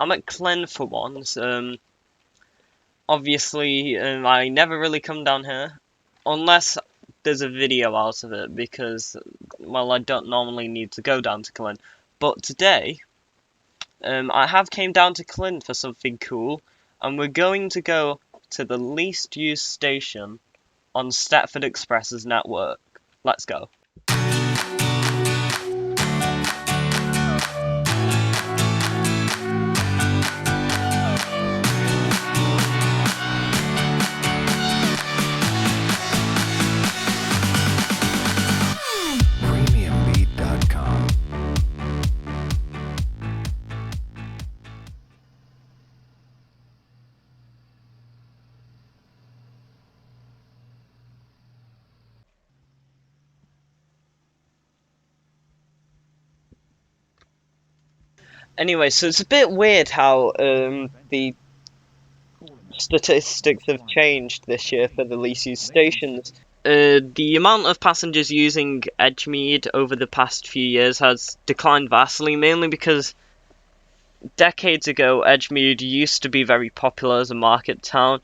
I'm at Clyn for once. Obviously, I never really come down here unless there's a video out of it because, well, I don't normally need to go down to Clyn. But today, I have came down to Clyn for something cool, and we're going to go to the least used station on Stepford Express's network. Let's go. Premiumbeat.com. Anyway, so it's a bit weird how the statistics have changed this year for the least used stations. The amount of passengers using Edgemead over the past few years has declined vastly, mainly because decades ago Edgemead used to be very popular as a market town.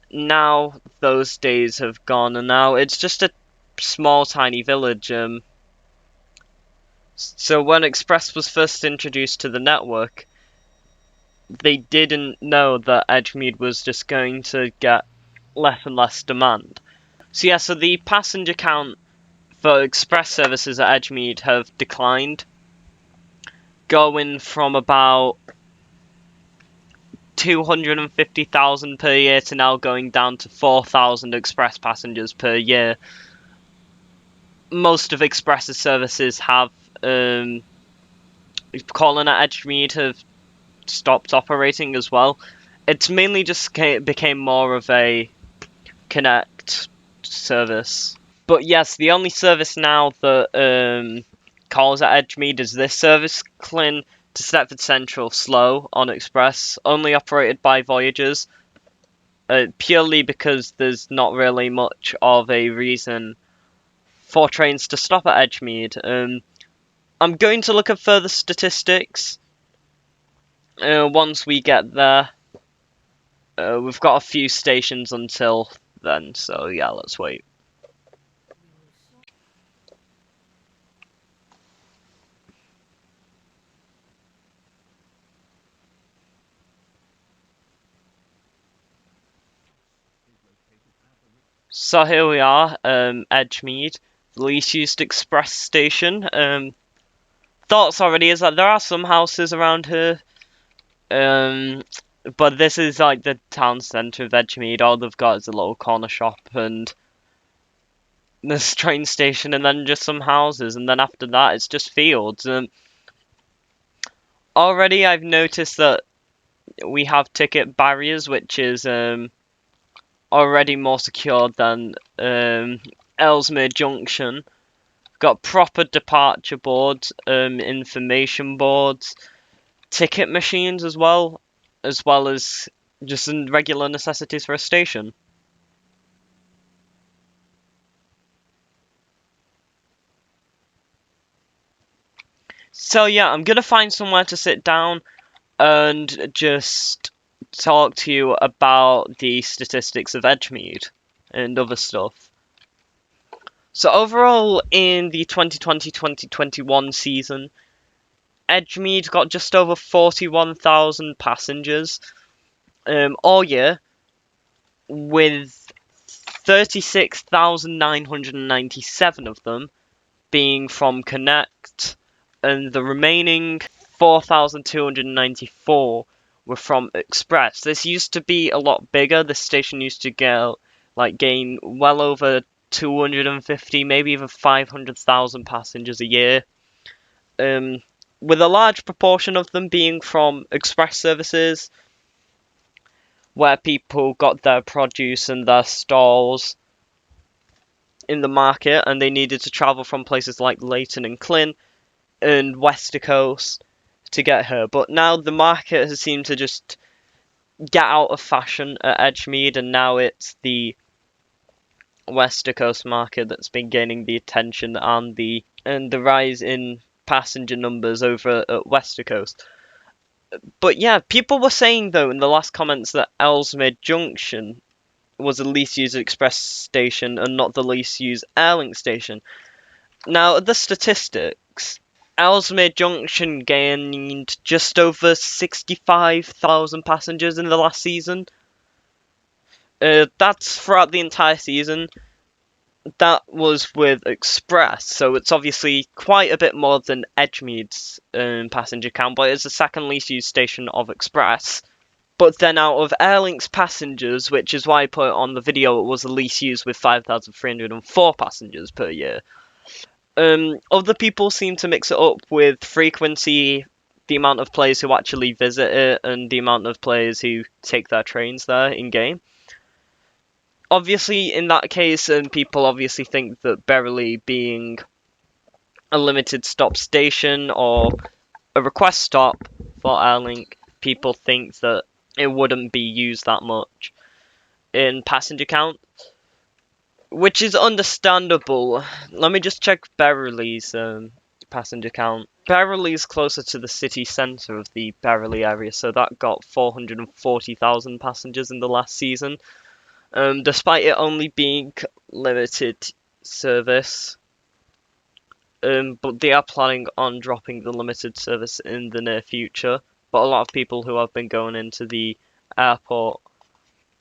Now those days have gone, and now it's just a small, tiny village. So when Express was first introduced to the network, they didn't know that Edgemead was just going to get less and less demand. So yeah, so the passenger count for express services at Edgemead have declined, going from about 250,000 per year to now going down to 4,000 express passengers per year. Most of Express's services have, calling at Edgemead have stopped operating as well. It's mainly just became more of a connect service. But yes, the only service now that calls at Edgemead is this service, Clyn to Stepford Central Slow on Express, only operated by Voyagers, purely because there's not really much of a reason for trains to stop at Edgemead. I'm going to look at further statistics once we get there. We've got a few stations until then, so yeah, let's wait. So here we are, Edgemead, the least used express station. Thoughts already is that there are some houses around here, but this is like the town centre of Edgemead. All they've got is a little corner shop and this train station, and then just some houses, and then after that it's just fields. Already I've noticed that we have ticket barriers, which is already more secure than Ellesmere Junction. Got proper departure boards, information boards, ticket machines as well as just regular necessities for a station. So yeah, I'm gonna find somewhere to sit down and just talk to you about the statistics of Edgemead and other stuff. So overall, in the 2020-2021 season, Edgemead got just over 41,000 passengers all year, with 36,997 of them being from Connect, and the remaining 4,294 were from Express. This used to be a lot bigger. This station used to gain well over 250, maybe even 500,000 passengers a year. With a large proportion of them being from express services, where people got their produce and their stalls in the market, and they needed to travel from places like Leighton and Clyn and Westercoast to get her. But now the market has seemed to just get out of fashion at Edgemead, and now it's the Westercoast market that's been gaining the attention and the rise in passenger numbers over at Westercoast. But yeah, people were saying though in the last comments that Ellesmere Junction was the least used express station and not the least used Airlink station. Now, the statistics, Ellesmere Junction gained just over 65,000 passengers in the last season. That's throughout the entire season. That was with Express, so it's obviously quite a bit more than Edgemead's passenger count, but it's the second least used station of Express. But then out of Airlink's passengers, which is why I put it on the video, it was the least used with 5,304 passengers per year. Other people seem to mix it up with frequency, the amount of players who actually visit it, and the amount of players who take their trains there in-game. Obviously, in that case, people obviously think that Berrily being a limited stop station or a request stop for Airlink, people think that it wouldn't be used that much in passenger count, which is understandable. Let me just check Berrily's passenger count. Berrily's closer to the city centre of the Berrily area, so that got 440,000 passengers in the last season. Despite it only being limited service, but they are planning on dropping the limited service in the near future. But a lot of people who have been going into the airport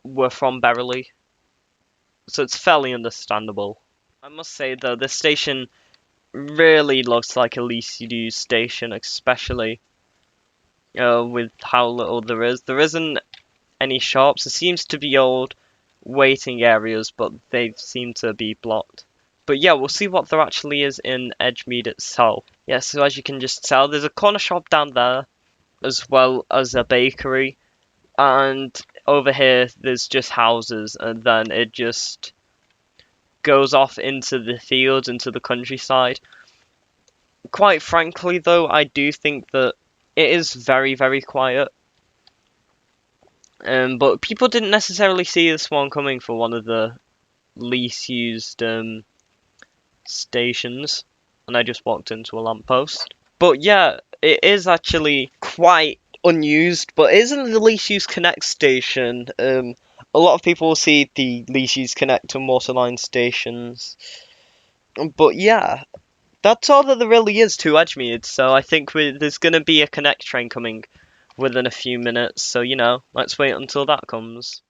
were from Berrily, so it's fairly understandable. I must say though, this station really looks like a least used station, especially with how little there is. There isn't any shops. There seems to be old waiting areas, but they seem to be blocked. But yeah, we'll see what there actually is in Edgemead itself. Yeah, so as you can just tell, there's a corner shop down there, as well as a bakery. And over here, there's just houses, and then it just goes off into the fields, into the countryside. Quite frankly, though, I do think that it is very, very quiet. But people didn't necessarily see this one coming for one of the least used stations, and I just walked into a lamppost. But yeah, it is actually quite unused, but it isn't the least used Connect station. A lot of people will see the least used Connect and Waterline stations. But yeah, that's all that there really is to Edgemead, so I think there's going to be a Connect train coming within a few minutes, so you know, let's wait until that comes.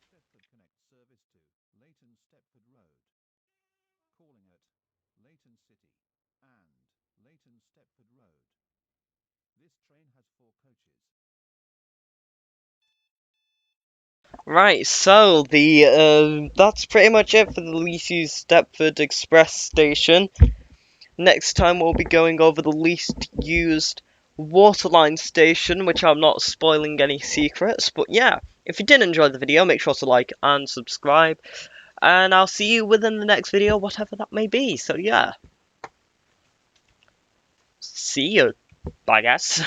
Right, so the that's pretty much it for the least used Stepford Express station. Next time we'll be going over the least used Waterline station, which I'm not spoiling any secrets, but yeah, if you did enjoy the video, make sure to like and subscribe, and I'll see you within the next video, whatever that may be, so yeah. See you. Bye guys.